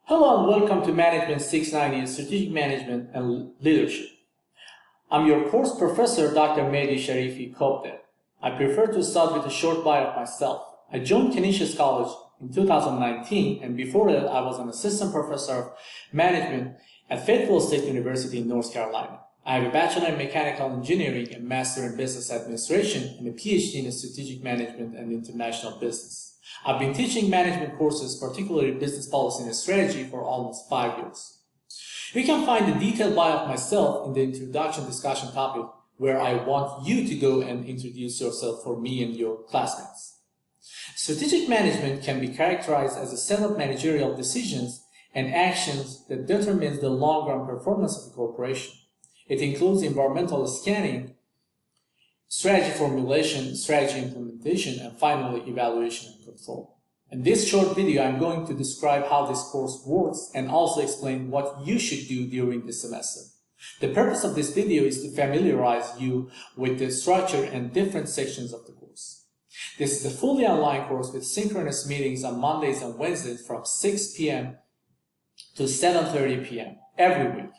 Hello and welcome to Management 690, Strategic Management and Leadership. I'm your course professor, Dr. Mehdi Sharifi Kobde. I prefer to start with a short bio of myself. I joined Canisius College in 2019, and before that I was an assistant professor of management at Fayetteville State University in North Carolina. I have a Bachelor in Mechanical Engineering, a Master in Business Administration, and a PhD in Strategic Management and International Business. I've been teaching management courses, particularly business policy and strategy, for almost 5 years. You can find the detailed bio of myself in the introduction discussion topic, where I want you to go and introduce yourself for me and your classmates. Strategic management can be characterized as a set of managerial decisions and actions that determines the long-run performance of the corporation. It includes environmental scanning, strategy formulation, strategy implementation, and finally evaluation and control. In this short video, I'm going to describe how this course works and also explain what you should do during the semester. The purpose of this video is to familiarize you with the structure and different sections of the course. This is a fully online course with synchronous meetings on Mondays and Wednesdays from 6 p.m. to 7:30 p.m. every week.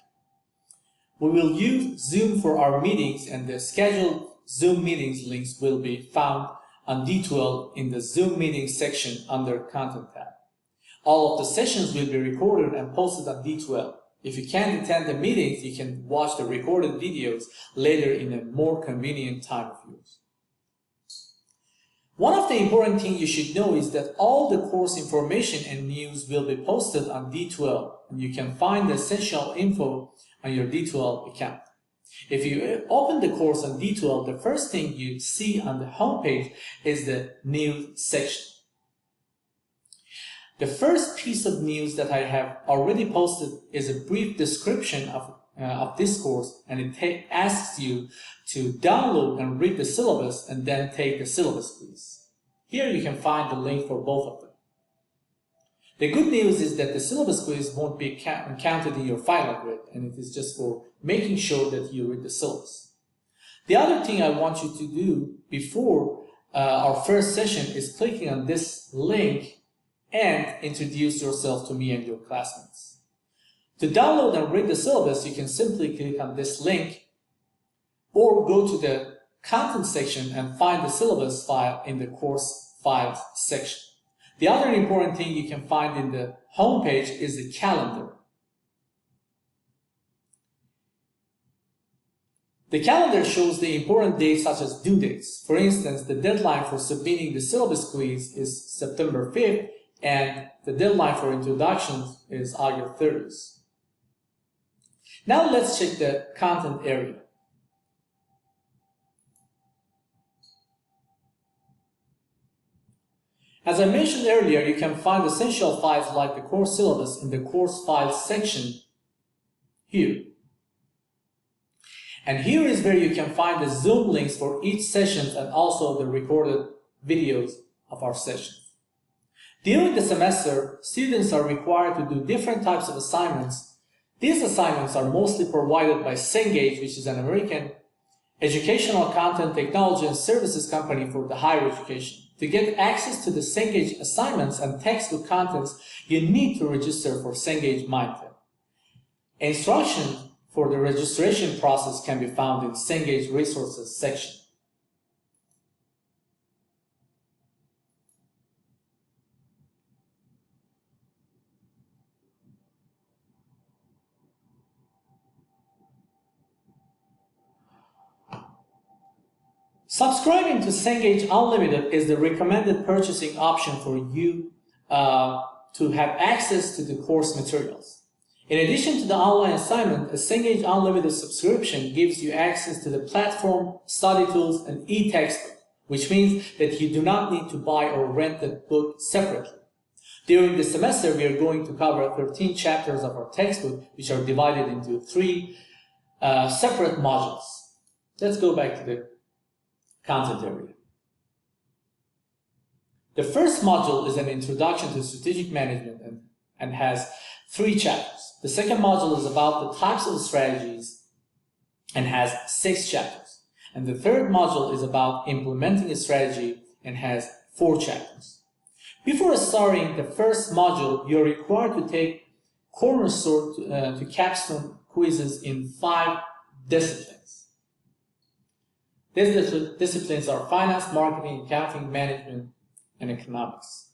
We will use Zoom for our meetings, and the scheduled Zoom meetings links will be found on D12 in the Zoom meetings section under Content tab. All of the sessions will be recorded and posted on D12. If you can't attend the meetings, you can watch the recorded videos later in a more convenient time of yours. One of the important things you should know is that all the course information and news will be posted on D12, and you can find the essential info on your D12 account. If you open the course on D12, the first thing you see on the homepage is the news section. The first piece of news that I have already posted is a brief description of this course, and it asks you to download and read the syllabus and then take the syllabus quiz. Here you can find the link for both of them. The good news is that the syllabus quiz won't be counted in your final grade, and it is just for making sure that you read the syllabus. The other thing I want you to do before our first session is clicking on this link and introduce yourself to me and your classmates. To download and read the syllabus, you can simply click on this link or go to the content section and find the syllabus file in the course files section. The other important thing you can find in the home page is the calendar. The calendar shows the important dates such as due dates. For instance, the deadline for submitting the syllabus quiz is September 5th, and the deadline for introductions is August 30th. Now let's check the content area. As I mentioned earlier, you can find essential files like the course syllabus in the course files section here. And here is where you can find the Zoom links for each session and also the recorded videos of our sessions. During the semester, students are required to do different types of assignments. These assignments are mostly provided by Cengage, which is an American educational content technology and services company for the higher education. To get access to the Cengage assignments and textbook contents, you need to register for Cengage Mindful. Instructions for the registration process can be found in Cengage Resources section. Subscribing to Cengage Unlimited is the recommended purchasing option for you to have access to the course materials. In addition to the online assignment, a Cengage Unlimited subscription gives you access to the platform, study tools, and e-textbook, which means that you do not need to buy or rent the book separately. During the semester, we are going to cover 13 chapters of our textbook, which are divided into 3 separate modules. Let's go back to the content area. The first module is an introduction to strategic management and has 3 chapters. The second module is about the types of strategies and has 6 chapters. And the third module is about implementing a strategy and has 4 chapters. Before starting the first module, you're required to take cornerstone to capstone quizzes in 5 disciplines. These disciplines are finance, marketing, accounting, management, and economics.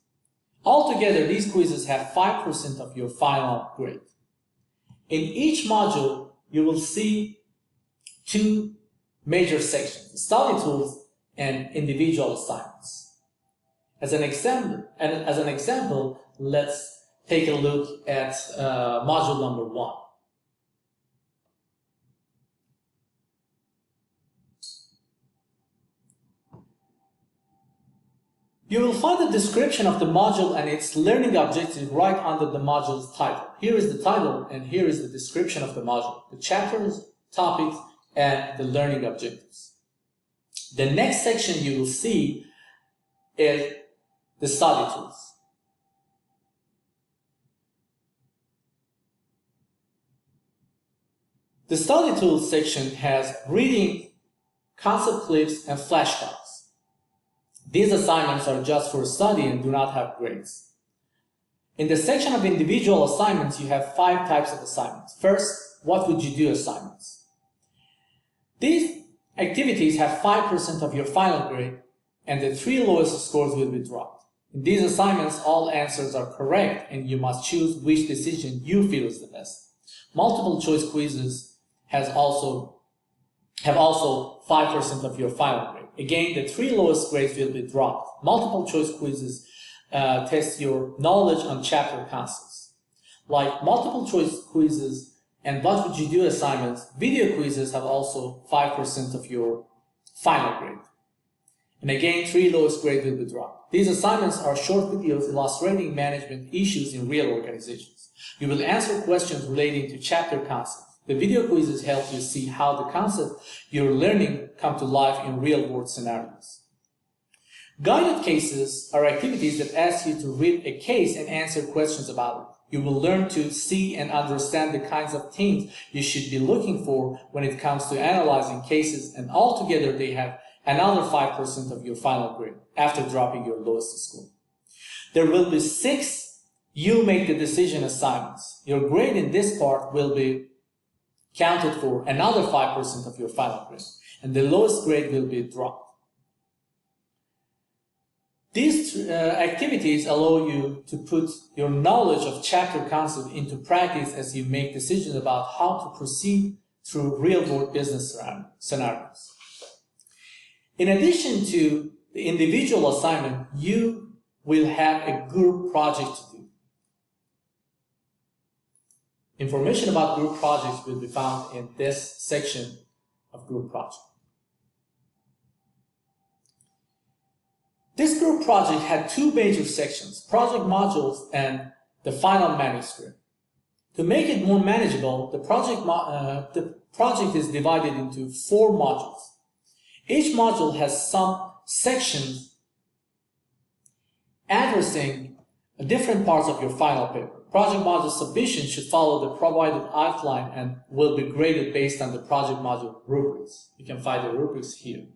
Altogether, these quizzes have 5% of your final grade. In each module, you will see 2 major sections, study tools and individual assignments. As an example, let's take a look at module number 1. You will find the description of the module and its learning objective right under the module's title. Here is the title and here is the description of the module, the chapters, topics, and the learning objectives. The next section you will see is the study tools. The study tools section has reading, concept clips, and flashcards. These assignments are just for study and do not have grades. In the section of individual assignments, you have 5 types of assignments. First, what would you do assignments. These activities have 5% of your final grade, and the 3 lowest scores will be dropped. In these assignments, all answers are correct, and you must choose which decision you feel is the best. Multiple choice quizzes have also 5% of your final grade. Again, the 3 lowest grades will be dropped. Multiple choice quizzes test your knowledge on chapter concepts. Like multiple choice quizzes and what would you do assignments, video quizzes have also 5% of your final grade. And again, 3 lowest grades will be dropped. These assignments are short videos illustrating management issues in real organizations. You will answer questions relating to chapter concepts. The video quizzes help you see how the concept you're learning come to life in real-world scenarios. Guided cases are activities that ask you to read a case and answer questions about it. You will learn to see and understand the kinds of things you should be looking for when it comes to analyzing cases, and altogether they have another 5% of your final grade after dropping your lowest score. There will be 6 you make the decision assignments. Your grade in this part will be counted for another 5% of your final grade, and the lowest grade will be dropped. These activities allow you to put your knowledge of chapter concept into practice as you make decisions about how to proceed through real-world business scenarios. In addition to the individual assignment, you will have a group project to do. Information about group projects will be found in this section of group project. This group project had 2 major sections, project modules and the final manuscript. To make it more manageable, the project is divided into 4 modules. Each module has some sections addressing different parts of your final paper. Project module submission should follow the provided outline and will be graded based on the project module rubrics. You can find the rubrics here.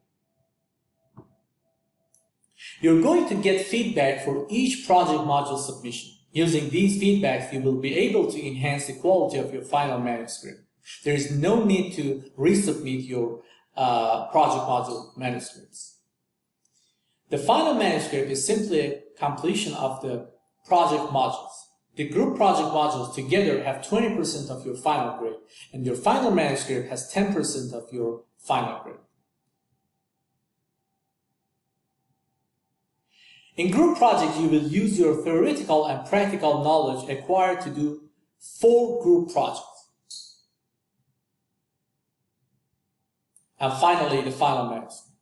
You're going to get feedback for each project module submission. Using these feedbacks, you will be able to enhance the quality of your final manuscript. There is no need to resubmit your project module manuscripts. The final manuscript is simply a completion of the project modules. The group project modules together have 20% of your final grade, and your final manuscript has 10% of your final grade. In group project, you will use your theoretical and practical knowledge acquired to do 4 group projects. And finally, the final manuscript.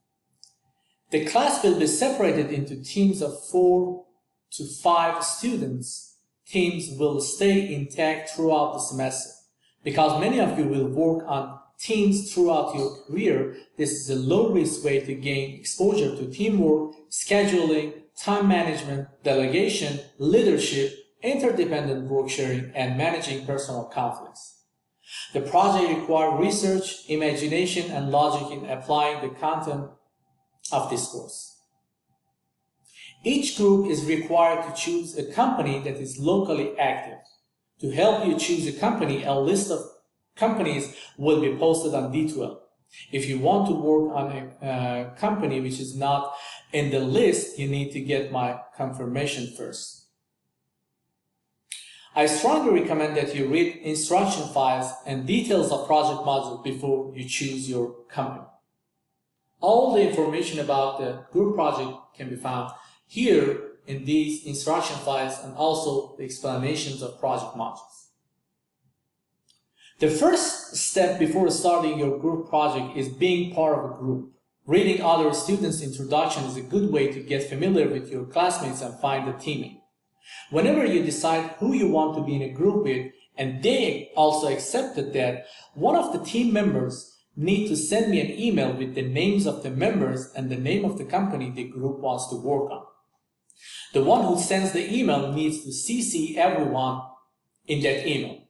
The class will be separated into teams of 4 to 5 students. Teams will stay intact throughout the semester. Because many of you will work on teams throughout your career, this is a low-risk way to gain exposure to teamwork, scheduling, time management, delegation, leadership, interdependent work sharing, and managing personal conflicts. The project requires research, imagination, and logic in applying the content of this course. Each group is required to choose a company that is locally active. To help you choose a company, a list of companies will be posted on D12. If you want to work on a company which is not in the list, you need to get my confirmation first. I strongly recommend that you read instruction files and details of project modules before you choose your company. All the information about the group project can be found here in these instruction files and also the explanations of project modules. The first step before starting your group project is being part of a group. Reading other students' introduction is a good way to get familiar with your classmates and find a teammate. Whenever you decide who you want to be in a group with and they also accepted that, one of the team members need to send me an email with the names of the members and the name of the company the group wants to work on. The one who sends the email needs to CC everyone in that email.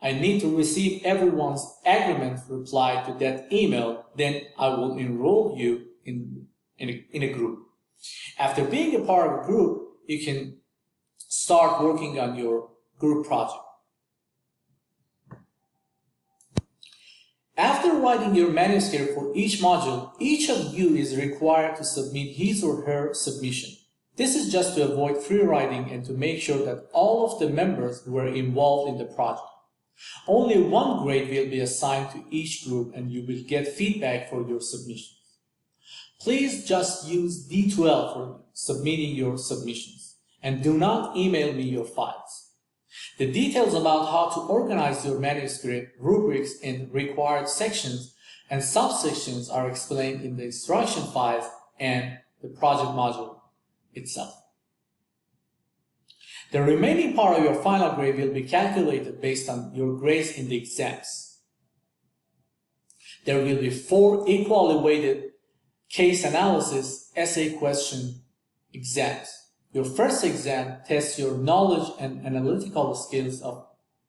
I need to receive everyone's agreement reply to that email, then I will enroll you in a group. After being a part of a group, you can start working on your group project. After writing your manuscript for each module, each of you is required to submit his or her submission. This is just to avoid free writing and to make sure that all of the members were involved in the project. Only one grade will be assigned to each group and you will get feedback for your submissions. Please just use D12 for submitting your submissions and do not email me your files. The details about how to organize your manuscript, rubrics, and required sections and subsections are explained in the instruction files and the project module itself. The remaining part of your final grade will be calculated based on your grades in the exams. There will be 4 equally weighted case analysis essay question exams. Your first exam tests your knowledge and analytical skills of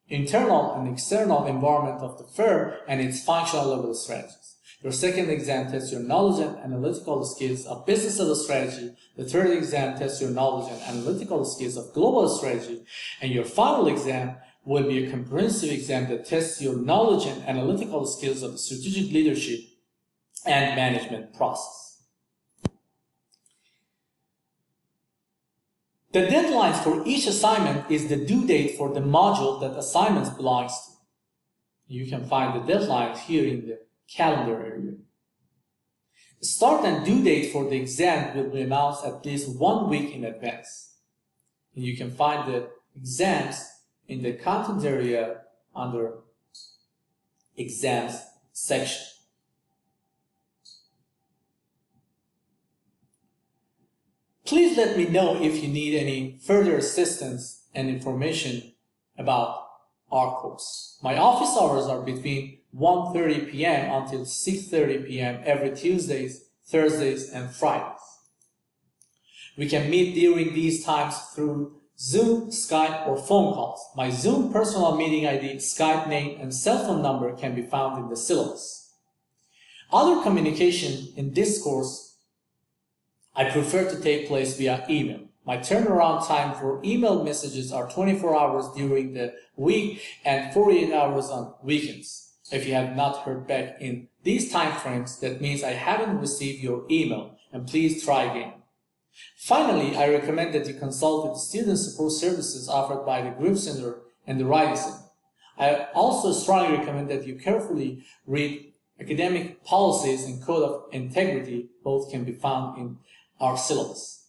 internal and external environment of the firm and its functional level strategies. Your second exam tests your knowledge and analytical skills of business level strategy. The third exam tests your knowledge and analytical skills of global strategy. And your final exam will be a comprehensive exam that tests your knowledge and analytical skills of the strategic leadership and management process. The deadlines for each assignment is the due date for the module that assignments belongs to. You can find the deadlines here in the calendar area. The start and due date for the exam will be announced at least 1 week in advance. And you can find the exams in the content area under exams section. Please let me know if you need any further assistance and information about our course. My office hours are between 1:30 p.m. until 6:30 p.m. every Tuesdays, Thursdays, and Fridays. We can meet during these times through Zoom, Skype, or phone calls. My Zoom personal meeting ID, Skype name, and cell phone number can be found in the syllabus. Other communication in this course I prefer to take place via email. My turnaround time for email messages are 24 hours during the week and 48 hours on weekends. If you have not heard back in these time frames, that means I haven't received your email, and please try again. Finally, I recommend that you consult with the student support services offered by the Group Center and the Writing Center. I also strongly recommend that you carefully read academic policies and code of integrity. Both can be found in our syllabus.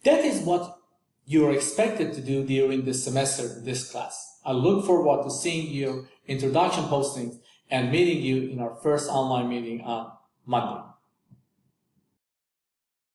That is what you are expected to do during this semester in this class. I look forward to seeing your introduction postings and meeting you in our first online meeting on Monday.